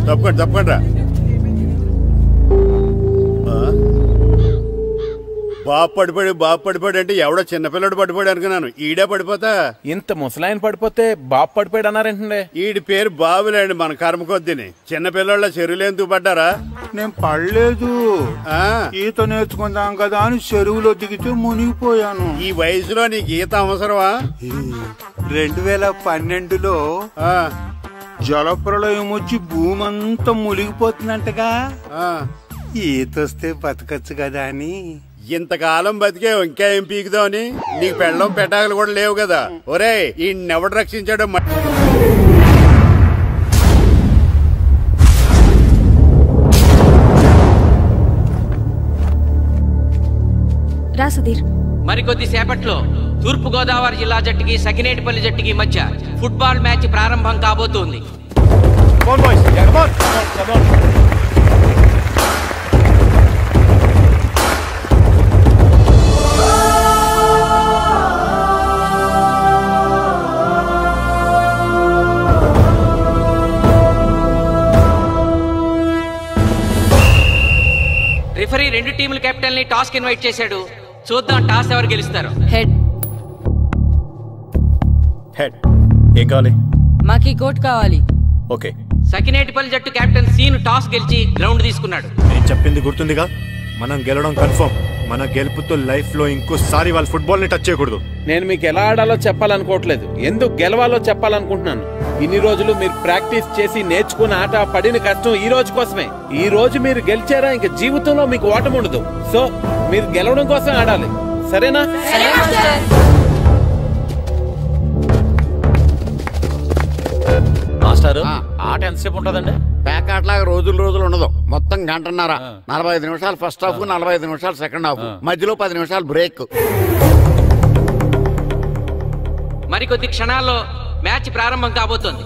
తప్పకుండా బాబు పడిపోయాడు అంటే ఎవడో చిన్నపిల్లడు పడిపోయాడు అనుకున్నాను. ఈడే పడిపోతా. ఇంత ముసలాయన పడిపోతే బాబు పడిపోయాడు అన్నారేంటండి? ఈడి పేరు బాబులేండి. మన కర్మ కొద్దిని. చిన్నపిల్లల చెరువులు ఎందుకు పడ్డారా? నేను పడలేదు, ఈత నేర్చుకుందాం కదా అని చెరువులో దిగితే మునిగిపోయాను. ఈ వయసులో నీకు ఈత అవసరమా? 2012లో జలప్రలయం వచ్చి భూమి అంతా మునిగిపోతుందంటగా. ఈత వస్తే బతకచ్చు కదా అని. ఇంతకాలం బతికే ఇంకా ఏం పీకుదామని? నీకు పెళ్ళం పెట్టాకలు కూడా లేవు కదా. ఒరే ఈయన్నెవడు రక్షించాడు? మరికొద్ది సేపట్లో తూర్పు గోదావరి జిల్లా జట్టుకి సకినేటిపల్లి జట్టుకి మధ్య ఫుట్బాల్ మ్యాచ్ ప్రారంభం కాబోతోంది. రిఫరీ రెండు టీముల కెప్టెన్ ని టాస్ కి ఇన్వైట్ చేశాడు. చూద్దాం టాస్ ఎవరు గెలుస్తారు. హెడ్. ఏం కావాలి? మాకి కోట్ కావాలి. ఓకే. సకినేటిపల్లి జట్టు కెప్టెన్ సీన్ టాస్ గెలిచి గ్రౌండ్ తీసుకున్నాడు. నేను చెప్పింది గుర్తుందిగా? మనం గెలవడం కన్ఫర్మ్. మన గెలుపుతో లైఫ్ లో ఇంకోసారి వాళ్ళ ఫుట్బాల్ ని టచ్ చేయకూడదు. నేను మీకు ఎలా ఆడాలో చెప్పాలనుకోవట్లేదు, ఎందుకు గెలవాలో చెప్పాలనుకుంటున్నాను. ఇన్ని రోజులు మీరు ప్రాక్టీస్ చేసి నేర్చుకున్న ఆట పడిన కష్టం ఈ రోజు కోసమే. ఈ రోజు మీరు గెలిచారా ఇంక జీవితంలో మీకు ఓటమి ఉండదు. సో మీరు గెలవడం కోసం ఆడాలి, సరేనా? మాస్టారు ఆట ఎంతసేపు ఉంటుందండి? ప్యాకాట్లాగా రోజులు ఉండదు. మొత్తం గంటన్నర. 45 నిమిషాలు ఫస్ట్ హాఫ్, 45 నిమిషాలు సెకండ్ హాఫ్, మధ్యలో 10 నిమిషాలు బ్రేక్. మరికొద్ది క్షణాల్లో మ్యాచ్ ప్రారంభం కాబోతోంది.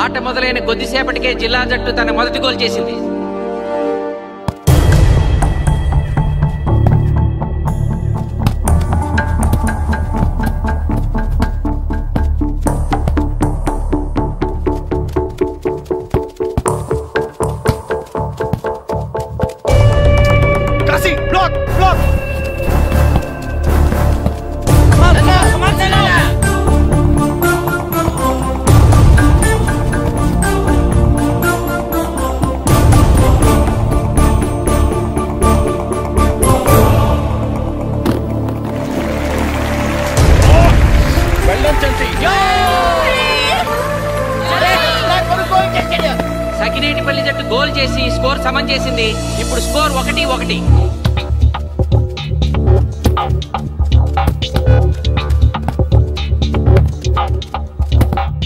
ఆట మొదలైన కొద్దిసేపటికే జిల్లా జట్టు తన మొదటి గోల్ చేసింది. సకినేటిపల్లి జట్టు గోల్ చేసి స్కోర్ సమం చేసింది. ఇప్పుడు స్కోర్ 1-1.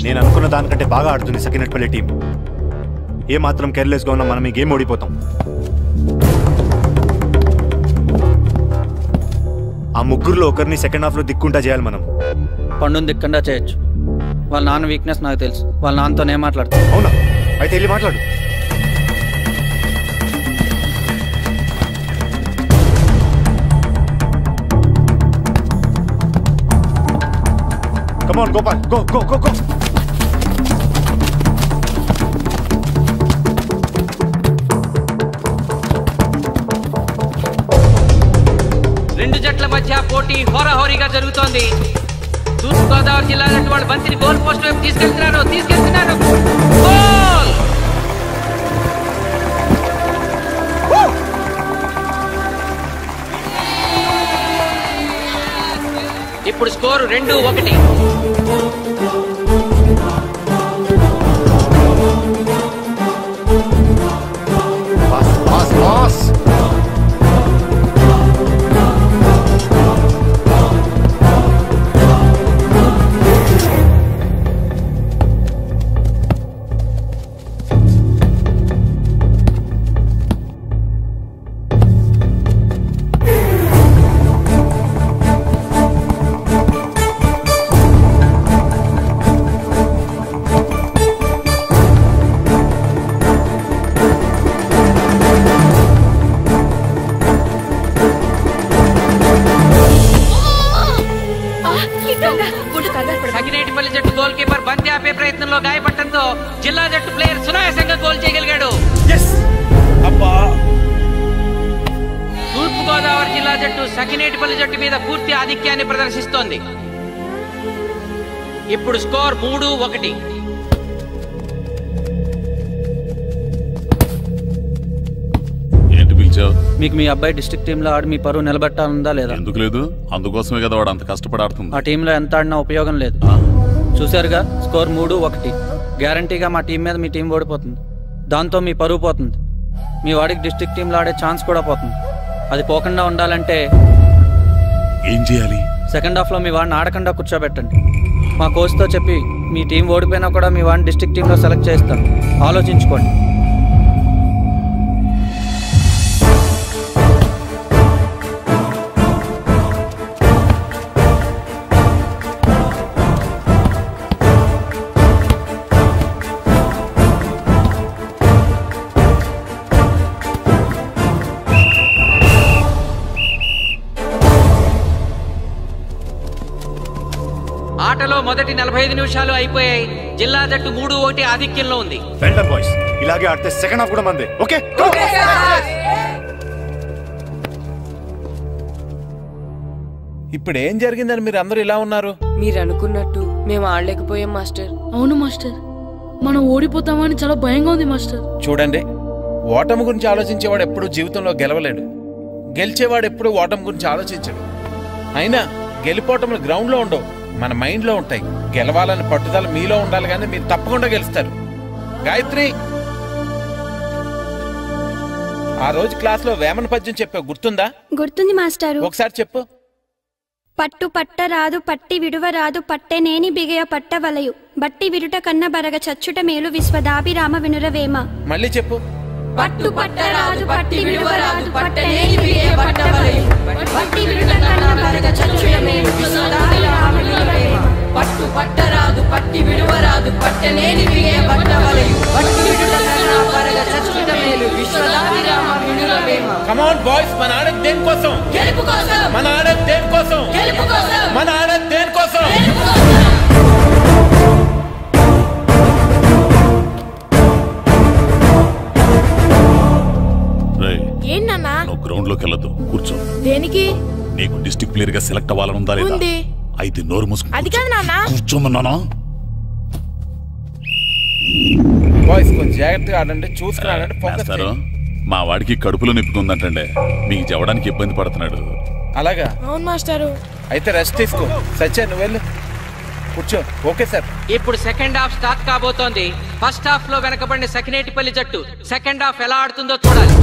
నేను అనుకున్న దానికంటే బాగా ఆడుతుంది సకినేటిపల్లి టీం. ఏ మాత్రం కేర్లెస్ గా ఉన్నా మనం ఈ గేమ్ ఓడిపోతాం. ఆ ముగ్గురులో ఒకరిని సెకండ్ హాఫ్ లో దిక్కుంటా చేయాలి మనం. పండుని దిక్కుండా చేయొచ్చు. వాళ్ళ నాన్న వీక్నెస్ నాకు తెలుసు. వాళ్ళ నాన్నతోనే మాట్లాడతాను. అవునా? అయితే వెళ్ళి మాట్లాడు. Come on, Gopal. Go. రెండు జట్ల మధ్య పోటీ హోరాహోరీగా జరుగుతోంది. తూర్పు గోదావరి జిల్లా జట్టు వాళ్ళు బంతిని గోల్ పోస్ట్ వైపు తీసుకెళ్తున్నారు. గోల్! ఇప్పుడు స్కోరు 2-1. గాయపడటంతో జిల్లా జట్టు ప్లేయర్ సునాయాసంగా గోల్ చేయగలిగాడు. తూర్పు గోదావరి జిల్లా జట్టు సఖినేటిపల్లి జట్టు మీద పూర్తి ఆధిక్యాన్ని ప్రదర్శిస్తోంది. ఇప్పుడు స్కోర్ 3-1. ఏంటి పిలిచావు? మీకు మీ అబ్బాయి డిస్ట్రిక్ట్ టీంలో ఆడి మీ పరువు నిలబెట్టాలందా లేదా? ఎందుకు లేదు? అందుకోసమే కదా వాడు అంత కష్టపడి ఆడుతుంది. ఆ టీంలో ఎంత ఆడినా ఉపయోగం లేదు. చూశారుగా, స్కోర్ 3-1. గ్యారంటీగా మా టీం మీద మీ టీం ఓడిపోతుంది. దాంతో మీ పరువు పోతుంది. మీ వాడికి డిస్ట్రిక్ట్ టీంలో ఆడే ఛాన్స్ కూడా పోతుంది. అది పోకుండా ఉండాలంటే ఏం చేయాలి? సెకండ్ హాఫ్లో మీ వాడిని ఆడకుండా కూర్చోబెట్టండి. మా కోచ్తో చెప్పి మీ టీం ఓడిపోయినా కూడా మీ వాడిని డిస్ట్రిక్ట్ టీంలో సెలెక్ట్ చేస్తాను. ఆలోచించుకోండి. ఆటలో మొదటి 45 నిమిషాలు అయిపోయాయి. జిల్లా జట్టు 3-1 ఆధిక్యంలో ఉంది. బాయ్స్, ఇలాగే ఆడితే సెకండ్ హాఫ్ కూడా మందే. ఓకే, ఇప్పుడు ఏం జరిగిందని మీరు అందరూ ఇలా ఉన్నారు? మీరు అనుకున్నట్టు మేము ఆడలేకపోయాం మాస్టర్. అవును మాస్టర్, మనం ఓడిపోతామని చాలా భయంగా ఉంది మాస్టర్. చూడండి, ఓటమి గురించి ఆలోచించేవాడు ఎప్పుడు జీవితంలో గెలవలేడు. గెలిచేవాడు ఎప్పుడు ఓటమి గురించి ఆలోచించడు. అయినా గెలిపోవటం గ్రౌండ్లో ఉండవు, మన మైండ్లో ఉంటాయి. గెలవాలని పట్టుదల మీలో ఉండాలి, కానీ మీరు తప్పకుండా గెలుస్తారు. గాయత్రి, ఆ రోజు క్లాస్లో వేమన పద్యం చెప్పావు, గుర్తుందా? గుర్తుంది మాస్టారు. ఒకసారి చెప్పు. పట్టు పట్టరాదు పట్టి విడువరాదు పట్టెనేని బిగయ పట్టవలయు బట్టి విరుట కన్న బరగ చచ్చుట మేలు విశ్వదాభిరామ వినురవేమ. మళ్ళీ చెప్పు. పట్టు పట్టరాదు పట్టి విడువరాదు పట్టెనేని బిగయ పట్టవలయు బట్టి విరుట కన్న బరగ చచ్చుట మేలు విశ్వదాభిరామ వినురవేమ. పట్టు పట్టరాదు పట్టి విడువరాదు పట్టనేని బిగే పట్టవలయు బట్టి విడుట కన్న బరగ చచ్చుట మేలు విశ్వదాభిరామ వినురవేమ. కమ్ ఆన్ బాయ్స్, మన ఆడేది దేనికోసం? గెలుపు కోసం. మన ఆడేది దేనికోసం? గెలుపు కోసం. మన ఆడేది దేనికోసం? ఏంటన్నా? నువ్వు గ్రౌండ్ లోకి వెళ్ళదు, కూర్చో. దేనికి? నీకు డిస్ట్రిక్ట్ ప్లేయర్ గా సెలెక్ట్ అవ్వాలనుందా లేదా? అయితే నోరు మూసుకుని అది కాదు నాన్న. కూర్చోమన్నానా? బాయ్స్ కొంచెం జాగ్రత్తగా ఆడండి, చూసుకుని ఆడండి, ఫోకస్ చేయండి. మా వాడికి కడుపులో నొప్పికుందంటే మీకు చెప్పడానికి ఇబ్బంది పడుతున్నాడు. అలాగా? అవును మాస్టారు. అయితే రెస్ట్ తీసుకో. సచ్చా, నువ్వు వెళ్ళు, కూర్చో. Okay sir. ఇప్పుడు సెకండ్ హాఫ్ స్టార్ట్ కాబోతోంది. ఫస్ట్ హాఫ్ లో వెనకబడిన సఖినేటిపల్లి జట్టు సెకండ్ హాఫ్ ఎలా ఆడుతుందో చూడాలి.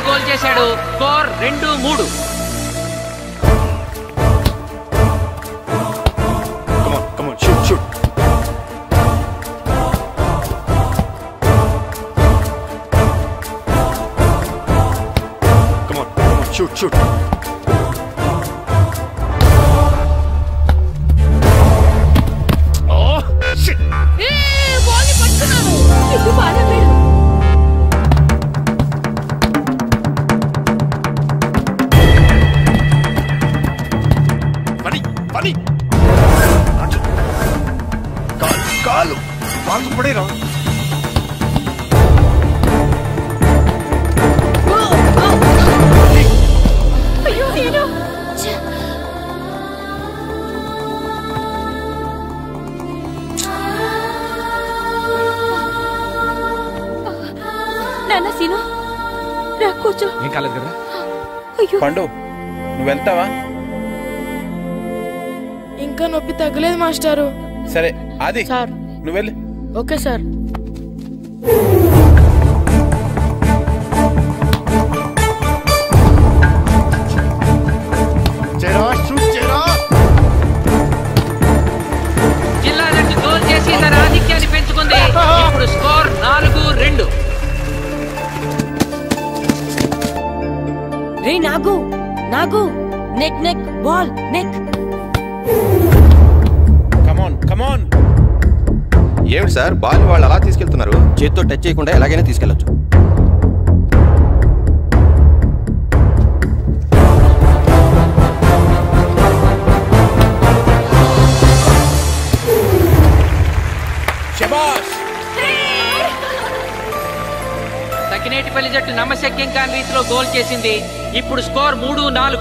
గోల్ చేశాడు. Score 2-3. Come on, shoot. Come on, shoot. Oh, shit. Ball పట్టుకున్నాను. ఇది బాలవేడు. Funny. కాలు బాగు పడేరా. అయ్యో హీరో. నాన్న సీను, రా కూర్చో. ఏం కాలేదు కదా? అయ్యో పండు, నువ్వు వెళ్తావా? ఇంకా నొప్పి తగ్గలేదు మాస్టారు. సరే ఆది సార్. నువ్వు వెళ్ళు. Okay sir. Nagu Nagu neck neck ball neck. Come on come on. ఏమిటి సార్ బాల్ వాళ్ళు అలా తీసుకెళ్తున్నారు? చేత్తో టచ్ చేయకుండా ఎలాగైనా తీసుకెళ్లొచ్చు. సకినేటిపల్లి జట్టు నమ్మశక్యం కాని రీతిలో గోల్ చేసింది. ఇప్పుడు స్కోర్ 3-4.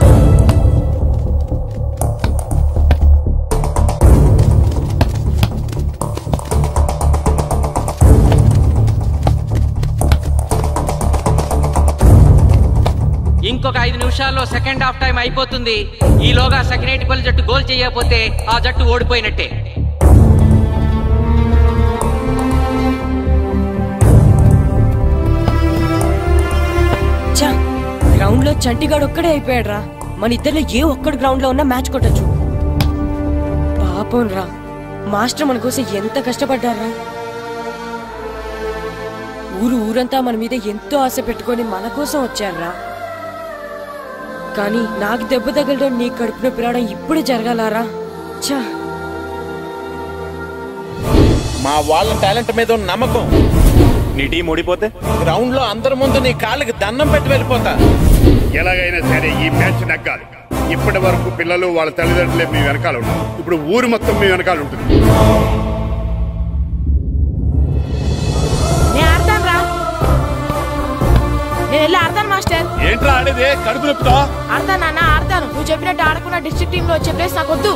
ఇంకొక 5 నిమిషాల్లో సెకండ్ హాఫ్ టైం అయిపోతుంది. ఈలోగా సకినేటిపల్లి జట్టు గోల్ చేయకపోతే ఆ జట్టు ఓడిపోయినట్టే. గ్రౌండ్ లో చంటిగాడు ఒక్కడే అయిపోయాడు రా. మన ఇద్దరిలో ఏ ఒక్కడు గ్రౌండ్ లో ఉన్నా మ్యాచ్ కొట్టచ్చు. పాపం రా, మాస్టర్ మన కోసం ఎంత కష్టపడ్డారా. ఊరంతా మన మీద ఎంతో ఆశ పెట్టుకొని మన కోసం వచ్చారా. కానీ నాకు దెబ్బ తగలడం, నీ కడుపున పిలవడం ఇప్పుడే జరగాలారా. చా, మా వాళ్ళ టాలెంట్ మీద ఉన్న నమ్మకం. నీ టీం ఓడిపోతే గ్రౌండ్ లో అందరి ముందు నీ కాళ్ళకి దండం పెట్టి వెళ్ళిపోతా. ఎలాగైనా సరే ఈ మ్యాచ్ నగ్గాలి. ఇప్పటి వరకు పిల్లలు వాళ్ళ తల్లిదండ్రులే మీ వెనకాల ఉంటారు. ఇప్పుడు ఊరు మొత్తం మీ వెనకాల ఉంటుంది. నేను వెళ్ళి ఆడతాను మాస్టర్. ఏంట్రా ఆడేది? కడుపు నొప్పితో ఆడతాను నాన్న, ఆడతాను. నువ్వు చెప్పినట్టు ఆడకుండా డిస్ట్రిక్ట్ టీమ్ లో వచ్చే ప్లేస్ నాకు వద్దు.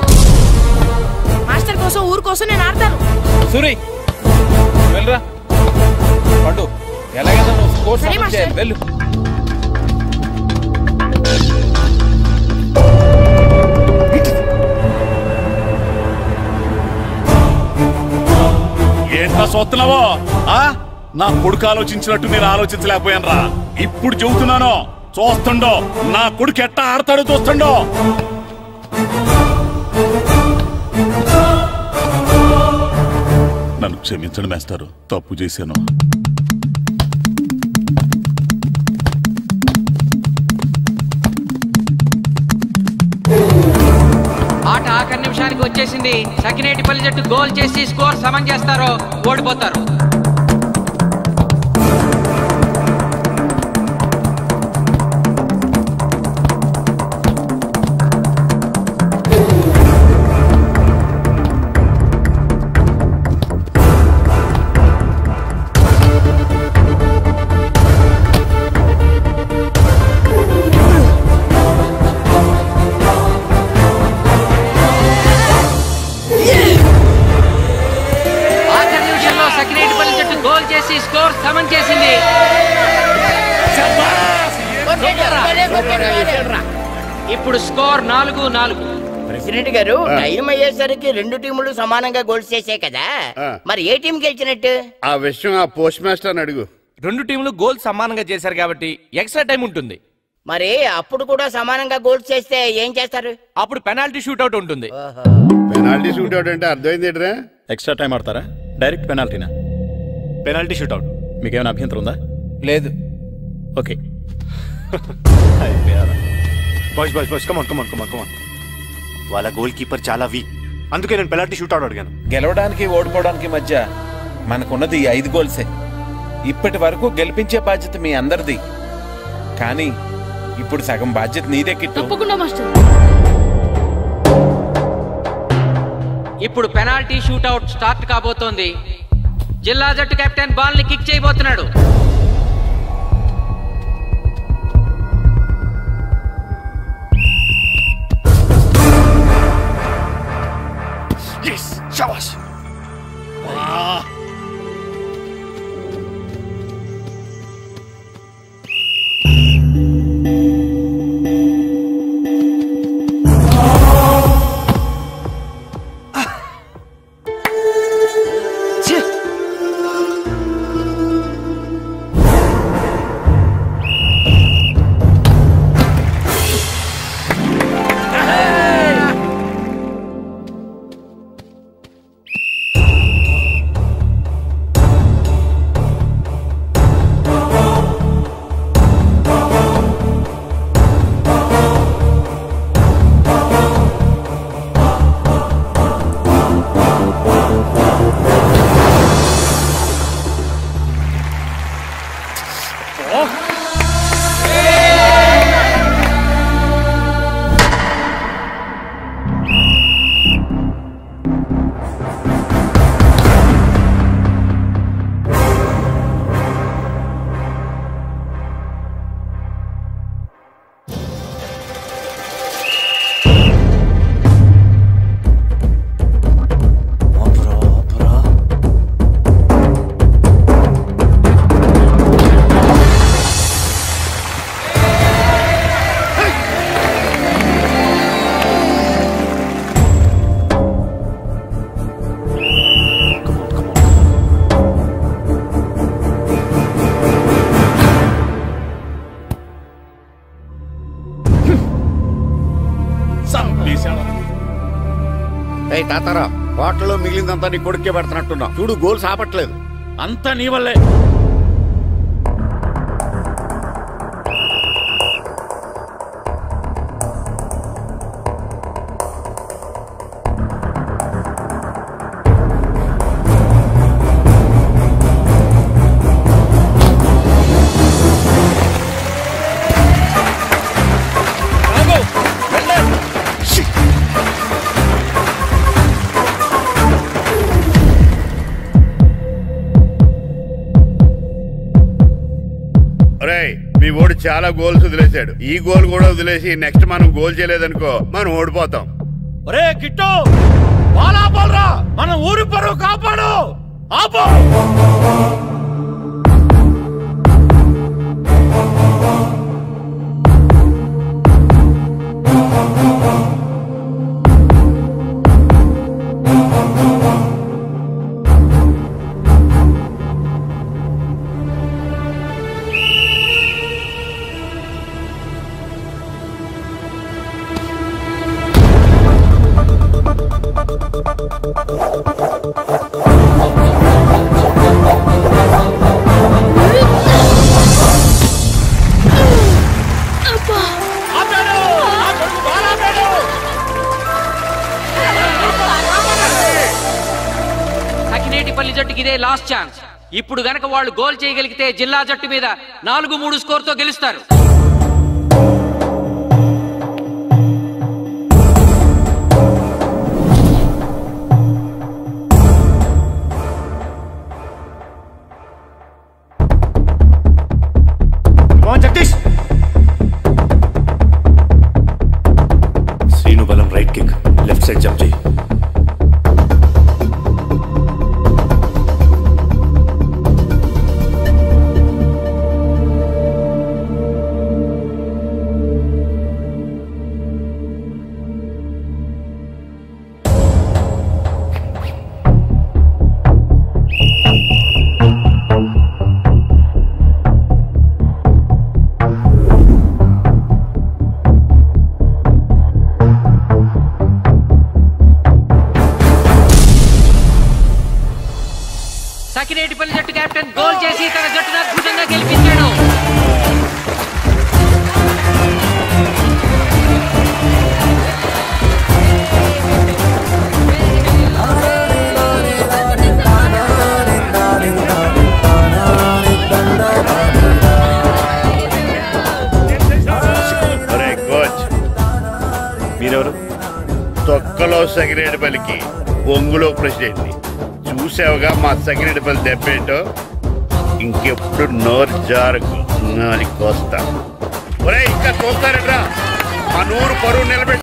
మాస్టర్ కోసం, ఊరు కోసం నేను ఆడతాను. సూరి వెళ్ళరా. పండు ఎలాగైనా నువ్వు స్కోర్ సమన్ చేయాలి. వెళ్ళు. ఏంట్రా చూస్తున్నావో? నా కొడుకు ఆలోచించినట్టు నేను ఆలోచించలేకపోయాను రా. ఇప్పుడు చెబుతున్నాను, చూస్తుండో నా కొడుకు ఎట్టా ఆడతాడో చూస్తుండో. నన్ను క్షమించండి మేస్టారు, తప్పు చేశాను. ఆట ఆఖరి నిమిషానికి వచ్చేసింది. సకినేటిపల్లి జట్టు గోల్ చేసి స్కోర్ సమం చేస్తారో ఓడిపోతారు. స్కోర్ సమం చేసింది. ఇప్పుడు స్కోర్ 4-4. ప్రెసిడెంట్ గారు, టైం అయ్యేసరికి రెండు టీములు సమానంగా గోల్స్ చేసే కదా, మరి ఏ టీం గెలిచినట్టు? ఆ విషయం ఆ పోస్ట్ మాస్టర్ అడుగు. రెండు టీములు గోల్ సమానంగా చేశారు కాబట్టి ఎక్స్ట్రా టైం ఉంటుంది. మరి అప్పుడు కూడా సమానంగా గోల్స్ చేస్తే ఏం చేస్తారు? అప్పుడు పెనాల్టీ షూట్అవుట్ ఉంటుంది. పెనాల్టీ షూట్అవుట్ అంటే అర్థమైంది ఏంట్రా? ఎక్స్ట్రా టైం ఆడతారా? డైరెక్ట్ పెనాల్టీనా? Penalty shootout. మీకేమైనా అభ్యంతరం ఉందా? లేదు. Okay. Boys boys boys come on come on come on come on. వాళ్ళ గోల్ కీపర్ చాలా వీక్, అందుకే నేను పెనాల్టీ షూట్అవుట్ అడిగాను. గెలవడానికి ఓడిపోవడానికి మధ్య మనకున్నది 5 గోల్సే. ఇప్పటి వరకు గెలిపించే బాధ్యత మీ అందరిది. కానీ ఇప్పుడు సగం బాధ్యత నీదే కిట్టు. తప్పకుండా మాస్టర్. ఇప్పుడు పెనాల్టీ షూట్అవుట్ స్టార్ట్ కాబోతోంది. జిల్లా జట్టు కెప్టెన్ బాల్ ని కిక్ చేయబోతున్నాడు. చంపేశాడు. ఏయ్ తాతారా, హోటల్లో మిగిలిందంతా నీ కొడుకే పెడుతున్నట్టున్నావు. చూడు గోల్స్ ఆపట్లేదు. అంతా నీ వల్లే. మీ ఓడి చాలా గోల్స్ వదిలేశాడు. ఈ గోల్ కూడా వదిలేసి నెక్స్ట్ మనం గోల్ చేయలేదనుకో మనం ఓడిపోతాం. ఒరే కిట్టు, బాలా బాలరా, మన ఊరి పరువు కాపాడు. ఆపో. సకినేటిపల్లి జట్టుకి ఇదే లాస్ట్ ఛాన్స్. ఇప్పుడు గనక వాళ్ళు గోల్ చేయగలిగితే జిల్లా జట్టు మీద 4-3 స్కోర్తో గెలుస్తారు. జగదీష్, శ్రీను బలం right kick, left side jump చేయి. సకినేటిపల్లి జట్టు కెప్టెన్ గోల్ చేసి తన జట్టును అద్భుతంగా గెలిపించాడు. మీరెవరు? తొక్కలో సకినేటిపల్లికి, బొంగులో ప్రెసిడెంట్. చూసావుగా మా సకినేటిపల్లి దెబ్బేంటో. ఇంకెప్పుడు నోరు జారకు నాలుగు కోస్తా. ఇంకా చూస్తారట్రా, మా నూరు పరువు నిలబెట్టి